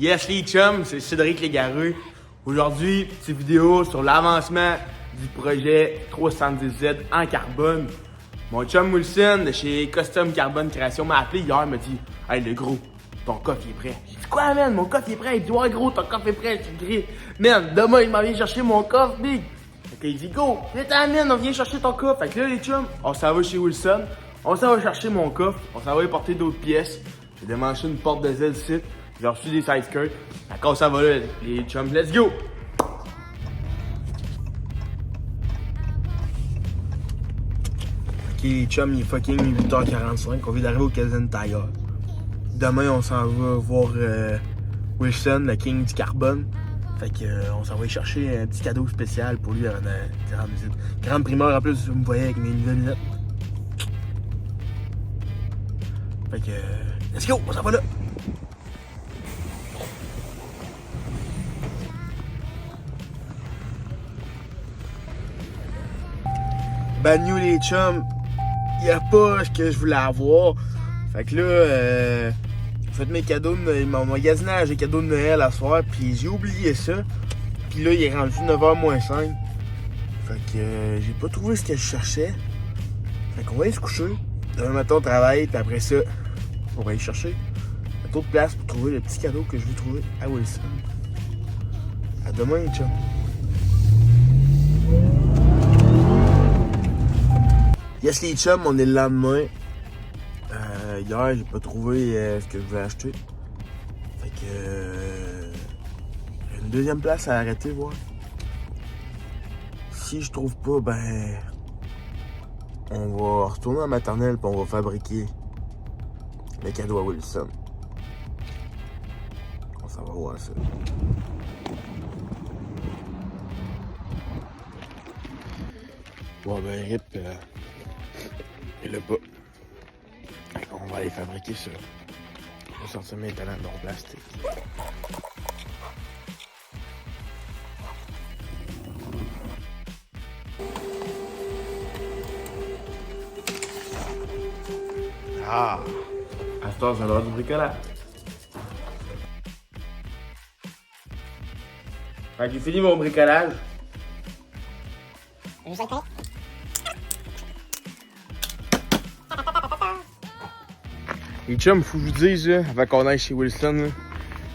Yes les chums, c'est Cédric Légareux. Aujourd'hui, petite vidéo sur l'avancement du projet 310Z en carbone. Mon chum Wilson de chez Custom Carbone Création m'a appelé hier, m'a dit « Hey le gros, ton coffre est prêt. » J'ai dit « Quoi man, mon coffre est prêt? » Il dit « Ouais gros, ton coffre est prêt. » J'ai dit « Man, demain il m'en vient chercher mon coffre, big. » Fait qu'il dit « Go, viens man, on vient chercher ton coffre. » Fait que là les chums, on s'en va chez Wilson. On s'en va chercher mon coffre. On s'en va y porter d'autres pièces. J'ai démanché une porte de Z site. J'ai reçu des side skirts. D'accord, ça va là, les chums. Let's go! Ok, les chums, il est fucking 8h45. On vient d'arriver au Kaizen Tire. Demain, on s'en va voir Wilson, le king du carbone. Fait que on s'en va y chercher un petit cadeau spécial pour lui avant de rendre visite. Grande primeur, en plus, vous me voyez avec mes nouvelles lunettes. Fait que let's go, on s'en va là! Bagnou les chums, y'a pas ce que je voulais avoir. Fait que là, j'ai fait mes cadeaux, mon magasinage des cadeaux de Noël à soir, puis j'ai oublié ça. Puis là, il est rendu 9h moins 5. Fait que j'ai pas trouvé ce que je cherchais. Fait qu'on va aller se coucher. Demain matin, on travaille, puis après ça, on va aller chercher un autre place pour trouver le petit cadeau que je veux trouver à Wilson. À demain, les chums. Yes les chums, on est le lendemain. Hier, j'ai pas trouvé ce que je voulais acheter. Fait que j'ai une deuxième place à arrêter, voir. Si je trouve pas, ben on va retourner à la maternelle puis on va fabriquer le cadeau à Wilson. On s'en va voir ça. Bon ben rip. Il l'a pas. On va aller fabriquer ça. Je vais sortir mes talents en plastique. Ah! À ce temps, c'est l'heure du bricolage. Fait que j'ai fini mon bricolage. Les chums, faut que je vous dise, là, avant qu'on aille chez Wilson, là.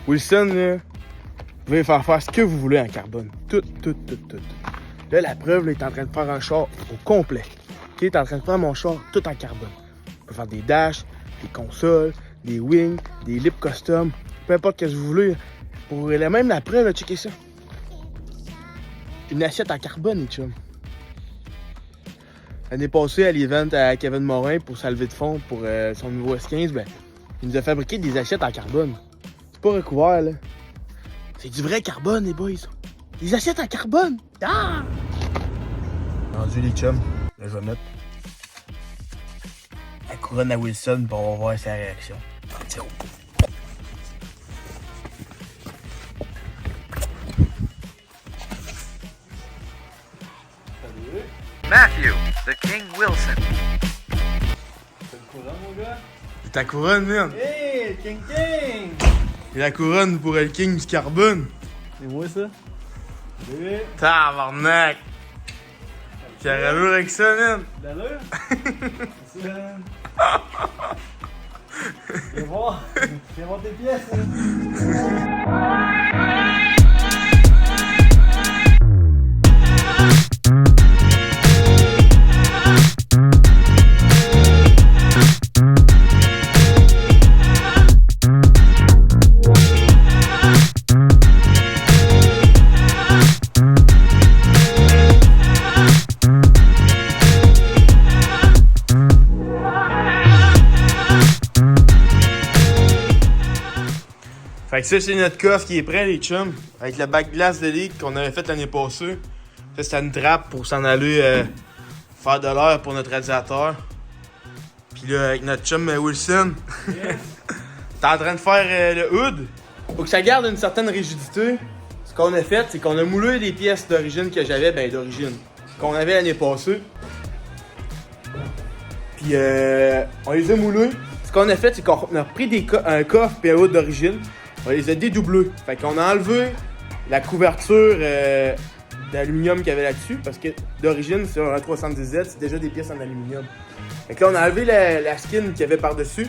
Wilson, là, vous pouvez faire ce que vous voulez en carbone. Tout. Là, la preuve, là, il est en train de faire un char au complet. OK, il est en train de faire mon char tout en carbone. On peut faire des dashs, des consoles, des wings, des lips custom, peu importe ce que vous voulez. Pour même la preuve, là, checkez ça. Une assiette en carbone, les chums. L'année passée, à l'event à Kevin Morin pour sa levée de fonds pour son nouveau S15, ben, il nous a fabriqué des assiettes en carbone. C'est pas recouvert, là. C'est du vrai carbone, les boys. Des assiettes en carbone! Ah! Rendu les chums, là, je vais mettre la couronne à Wilson pour on va voir sa réaction. Zéro. Matthew, the King Wilson. C'est le couronne, mon gars? C'est ta couronne, man! Hey, King! Et la couronne pour le king du carbone! C'est moi, ça? Bébé! Tabarnak! Quelle allure avec ça, man! D'allure? Merci, man! Viens voir! Viens voir tes pièces, hein? Fait que ça, c'est notre coffre qui est prêt, les chums. Avec le bac glace de ligue qu'on avait fait l'année passée. Ça, c'était une trappe pour s'en aller faire de l'air pour notre radiateur. Puis là, avec notre chum Wilson, t'es en train de faire le hood. Faut que ça garde une certaine rigidité. Ce qu'on a fait, c'est qu'on a moulé les pièces d'origine que j'avais, d'origine, qu'on avait l'année passée. Puis on les a moulés. Ce qu'on a fait, c'est qu'on a pris un coffre et un hood d'origine. on les a dédoublés. Fait qu'on a enlevé la couverture d'aluminium qu'il y avait là-dessus, parce que d'origine, sur un 310Z, c'est déjà des pièces en aluminium. Fait que là, on a enlevé la skin qu'il y avait par-dessus.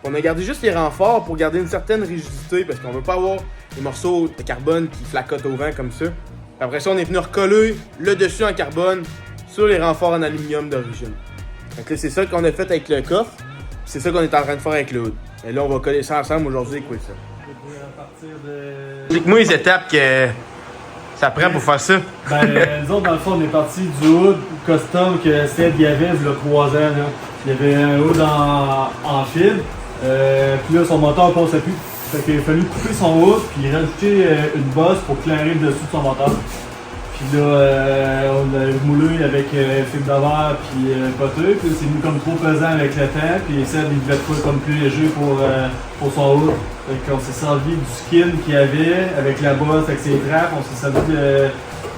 On a gardé juste les renforts pour garder une certaine rigidité, parce qu'on veut pas avoir des morceaux de carbone qui flacotent au vent comme ça. Après ça, on est venu recoller le dessus en carbone sur les renforts en aluminium d'origine. Donc là, c'est ça qu'on a fait avec le coffre. C'est ça qu'on est en train de faire avec le hood. Et là, on va coller ça ensemble aujourd'hui avec Wilson. Explique-moi les étapes que ça prend pour faire ça. Nous autres, dans le fond, on est parti du hood custom que Seb y avait il y a 3 ans. Là. Il y avait un hood en fil. Puis là, son moteur passait plus. Fait qu'il a fallu couper son hood puis rajouter une bosse pour clairer le dessous de son moteur. Puis là, on l'a moulé avec fibre de verre puis poteux. Puis c'est venu comme trop pesant avec le temps. Puis Seb, il devait être comme plus léger pour son hood. Fait qu'on s'est servi du skin qu'il y avait avec la bosse, avec ses trappes. On s'est servi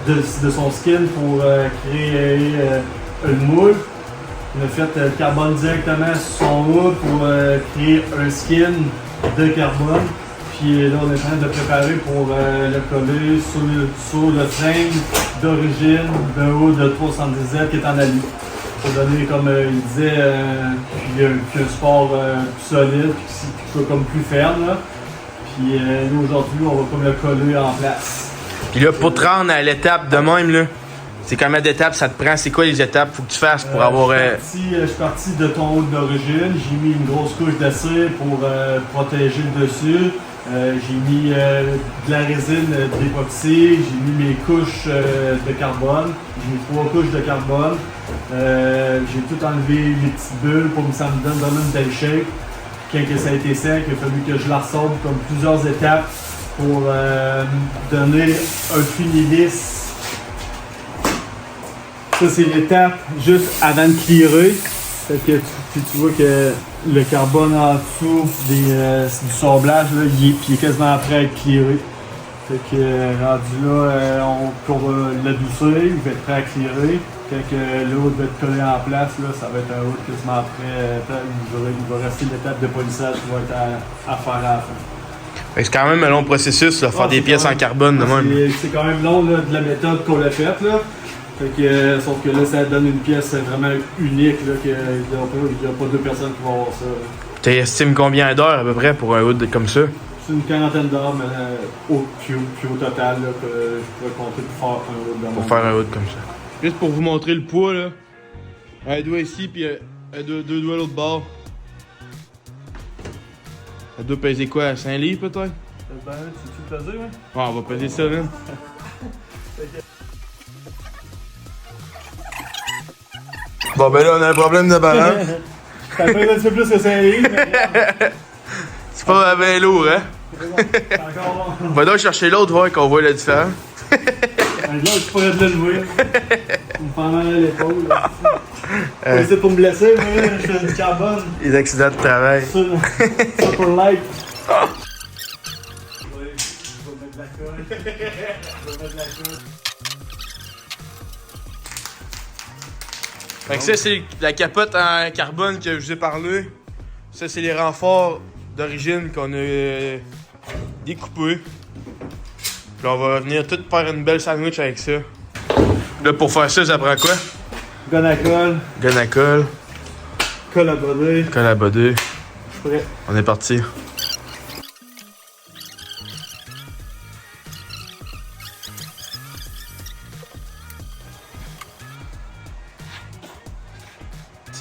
de son skin pour créer une moule. On a fait le carbone directement sur son hood pour créer un skin de carbone. Puis là, on est en train de préparer pour le coller sur le frame d'origine d'un hood de 310Z qui est en alu. Pour donner, comme il disait, puis un support plus solide, puis qui soit comme plus ferme. Là. Puis nous, aujourd'hui, on va comme le coller en place. Puis là, pour te rendre à l'étape de même, là, c'est combien d'étapes ça te prend? C'est quoi les étapes qu'il faut que tu fasses pour avoir... Je suis parti de ton hood d'origine. J'ai mis une grosse couche d'acier pour protéger le dessus. J'ai mis de la résine d'époxy. J'ai mis mes couches de carbone. J'ai mis 3 couches de carbone. J'ai tout enlevé les petites bulles pour que ça me donne une belle shape. Quand ça a été sec, il a fallu que je la ressorte comme plusieurs étapes pour donner un fini-lisse. Ça, c'est l'étape juste avant de clearer. Fait que tu vois que le carbone en dessous du sablage, là, il est quasiment prêt à être clearé. Fait que rendu là, on va l'adoucir, il va être prêt à clearer. Quand le hood va être collé en place, là, ça va être un hood quasiment prêt. Il va rester l'étape de polissage qui va être à faire à la fin. C'est quand même un long processus, là, faire des pièces en carbone de même. C'est quand même long là, de la méthode qu'on a faite. Là. Fait que, sauf que là, ça donne une pièce vraiment unique. Il n'y a pas 2 personnes qui vont avoir ça. Tu estimes combien d'heures à peu près pour un hood comme ça? C'est une quarantaine d'heures, mais au total, là, que je pourrais compter pour faire un hood de Pour faire un hood comme ça. Juste pour vous montrer le poids, là. Un doigt ici, puis deux doigts à l'autre bord. Ça doit peser quoi? À 5 livres peut-être? Ben, tu le peser, hein? Ouais, on va peser ça, là. Bon, ben là, on a un problème de balance. Ça peut être un petit peu plus que 5 livres, mais C'est pas bien lourd, hein? c'est encore bon. Va donc chercher l'autre, voir qu'on voit la différence. Là, je pourrais te le lever. Tu me prends mal à l'épaule. C'est pour me blesser, mais je fais du carbone. Les accidents de travail. Ça pour like. Oui, je vais mettre de la colle. Je vais mettre de la colle. Fait que ça, c'est la capote en carbone que je vous ai parlé. Ça, c'est les renforts d'origine qu'on a découpés. Puis là, on va venir tout faire une belle sandwich avec ça. Là, pour faire ça, ça prend quoi? Gun à colle. Gun à colle. Colle à broder. Colle à boder. Je suis prêt. On est parti.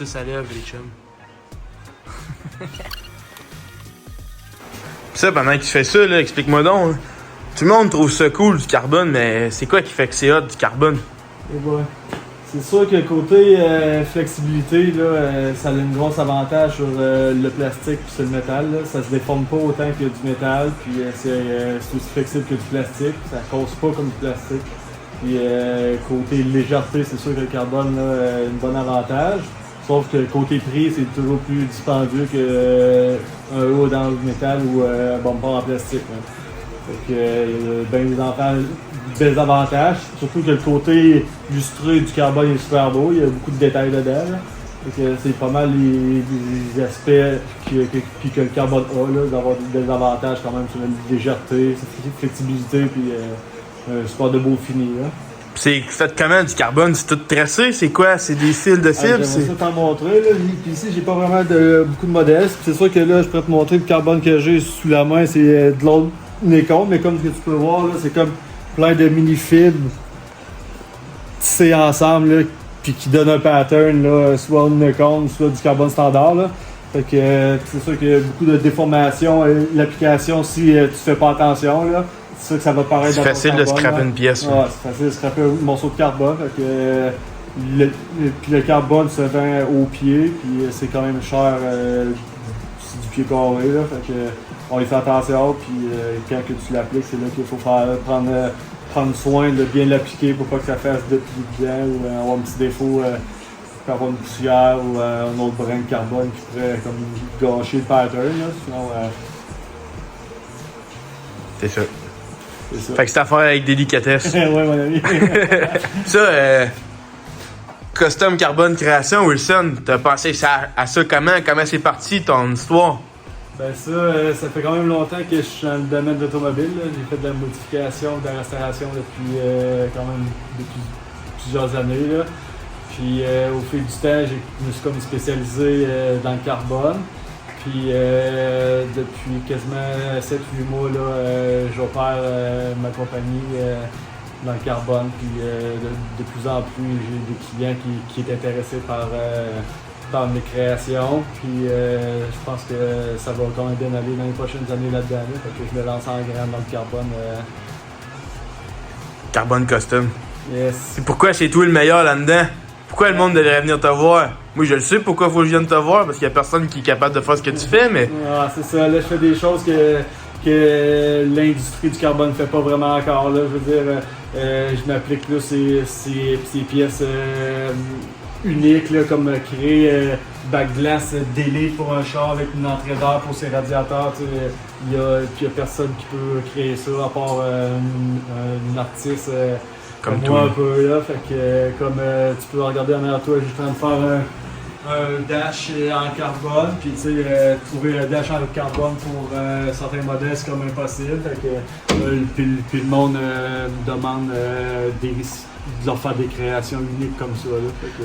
Ça lève les chums. Ça, pendant que tu fais ça, là, explique-moi donc. Hein. Tout le monde trouve ça cool du carbone, mais c'est quoi qui fait que c'est hot du carbone? Et ouais. C'est sûr que côté flexibilité, là, ça a un gros avantage sur le plastique et sur le métal. Là. Ça se déforme pas autant que du métal, puis c'est aussi flexible que du plastique. Ça casse pas comme du plastique. Puis côté légèreté, c'est sûr que le carbone là, a un bon avantage. Sauf que côté prix, c'est toujours plus dispendieux qu'un hood dans le métal ou un bumper en plastique. Hein. Fait que il y a des avantages. Surtout que le côté lustré du carbone est super beau, il y a beaucoup de détails dedans. Là. Fait que c'est pas mal les aspects que le carbone a, là, d'avoir des avantages quand même sur la légèreté, cette flexibilité, puis un sport de beau fini. Là. C'est fait comment du carbone? C'est tout tressé? C'est quoi? C'est des fils de cible? J'aimerais ça t'en montrer. Là. Puis ici, j'ai pas vraiment beaucoup de modèles. C'est sûr que là, je pourrais te montrer le carbone que j'ai sous la main. C'est de l'autre Nikon, mais comme ce que tu peux voir, là, c'est comme plein de mini-fibres tissés ensemble, là, puis qui donnent un pattern, là, soit une Nikon, soit du carbone standard. Là. Fait que c'est sûr qu'il y a beaucoup de déformations. L'application, si tu fais pas attention, là, c'est sûr que ça va paraître. C'est facile de scraper une pièce. Ouais, c'est facile de scraper un morceau de carbone. Fait que, puis le carbone se vend au pied, puis c'est quand même cher, c'est du pied carré. Là, fait que, on y fait attention, puis quand que tu l'appliques, c'est là qu'il faut prendre soin de bien l'appliquer pour pas que ça fasse de plis dedans ou avoir un petit défaut. Pour avoir une poussière ou un autre brin de carbone qui pourrait comme gâcher le pattern. Là, sinon, C'est ça. c'est ça. Fait que c'est à faire avec délicatesse. Ouais, mon ami. Ça, Custom Carbone Création, Wilson, t'as pensé à ça comment? Comment c'est parti ton histoire? Ben ça fait quand même longtemps que je suis dans le domaine de l'automobile. J'ai fait de la modification, de la restauration depuis plusieurs années. Là. Puis au fil du temps, je me suis comme spécialisé dans le carbone. Puis depuis quasiment 7-8 mois, là, j'opère ma compagnie dans le carbone. Puis de plus en plus, j'ai des clients qui sont intéressés par mes créations. Puis je pense que ça va quand même bien aller dans les prochaines années là-dedans. Là, fait que je me lance en grand dans le carbone. Carbone Custom. Yes. C'est pourquoi c'est toi le meilleur là-dedans? Pourquoi le monde devrait venir te voir? Moi, je le sais pourquoi il faut que je vienne te voir, parce qu'il y a personne qui est capable de faire ce que tu fais, mais... Ah, c'est ça. Là, je fais des choses que l'industrie du carbone ne fait pas vraiment encore. Là. Je veux dire, je m'applique plus ces pièces uniques, là, comme créer backglass délai pour un char avec une entrée d'air pour ses radiateurs. Il y a personne qui peut créer ça, à part un artiste... Comme moi toi. un peu là, fait que comme tu peux regarder en arrière toi, je suis en train de faire un dash en carbone, puis tu sais, trouver un dash en carbone pour certains modèles c'est comme impossible, fait que puis le monde me demande de leur faire des créations uniques comme ça là, fait que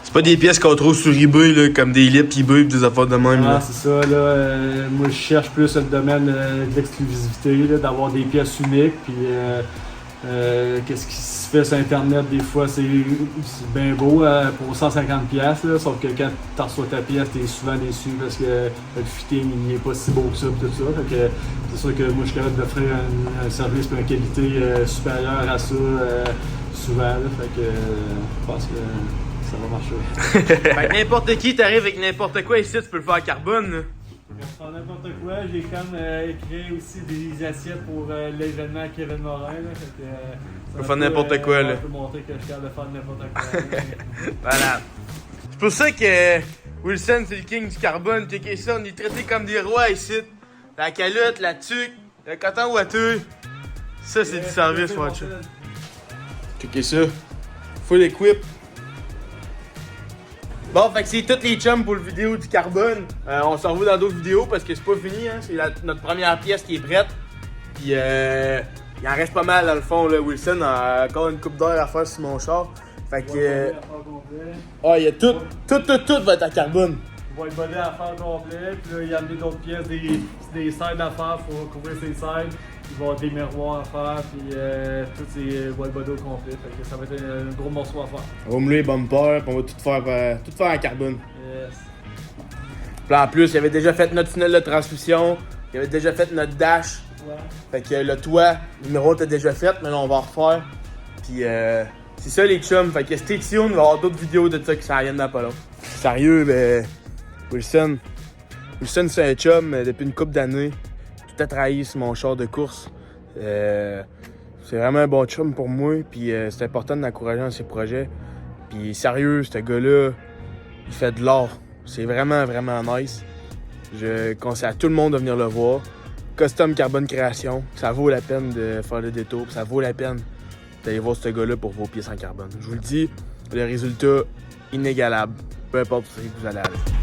C'est pas des pièces qu'on trouve sur eBay, là, comme des lips eBay pis des affaires de même. ah, Là. c'est ça, là. Moi, je cherche plus le domaine de l'exclusivité, là, d'avoir des pièces uniques, puis qu'est-ce qui se fait sur Internet, des fois, c'est bien beau pour 150$, là, sauf que quand tu reçois ta pièce, tu es souvent déçu parce que le fitting n'est pas si beau que ça, tout ça. Fait que c'est sûr que moi, je suis capable d'offrir un service et une qualité supérieure à ça souvent, là, fait que je pense que ça va marcher. Fait que n'importe qui t'arrive avec n'importe quoi ici, tu peux le faire en carbone. Là. Je prends n'importe quoi, j'ai comme créé aussi des assiettes pour l'événement Kevin Morin. Là, fait que, Tu peux faire n'importe quoi. Là. Je peux montrer que je suis capable de faire n'importe quoi. Voilà. C'est pour ça que Wilson, c'est le king du carbone. Checkez ça, on est traités comme des rois ici. La calotte, la tuque, le coton ouateux. Ça, c'est du service, mon chum. Checkez ça. Full equip. Bon, fait que c'est toutes les chums pour le vidéo du carbone. On s'en revoit dans d'autres vidéos parce que c'est pas fini, hein. C'est notre première pièce qui est prête. Puis il en reste pas mal dans le fond, là. Wilson a encore une coupe d'heure à faire sur mon char. Fait que. Il y a tout va être en carbone. White body à faire complet, puis là il y a amené d'autres pièces, des sides à faire, faut couvrir ces sides. Il va y avoir des miroirs à faire, puis tout c'est white body au complet. Fait que ça va être un gros morceau à faire. On va me les bumpers, puis on va tout faire en carbone. Yes. Puis en plus, il avait déjà fait notre tunnel de transmission, il avait déjà fait notre dash. Ouais. Fait que le toit, le numéro était déjà fait, mais là on va en refaire. Puis c'est ça les chums, fait que stay tuned, il va y avoir d'autres vidéos de ça qui s'en viennent dans pas long. Sérieux, ben Wilson c'est un chum depuis une couple d'années. Tout a travaillé sur mon char de course. C'est vraiment un bon chum pour moi, puis c'est important de l'encourager dans ses projets. Puis sérieux, ce gars-là, il fait de l'art. C'est vraiment, vraiment nice. Je conseille à tout le monde de venir le voir. Custom Carbone Création, ça vaut la peine de faire le détour, ça vaut la peine d'aller voir ce gars-là pour vos pièces en carbone. Je vous le dis, le résultat inégalable, peu importe où vous allez aller.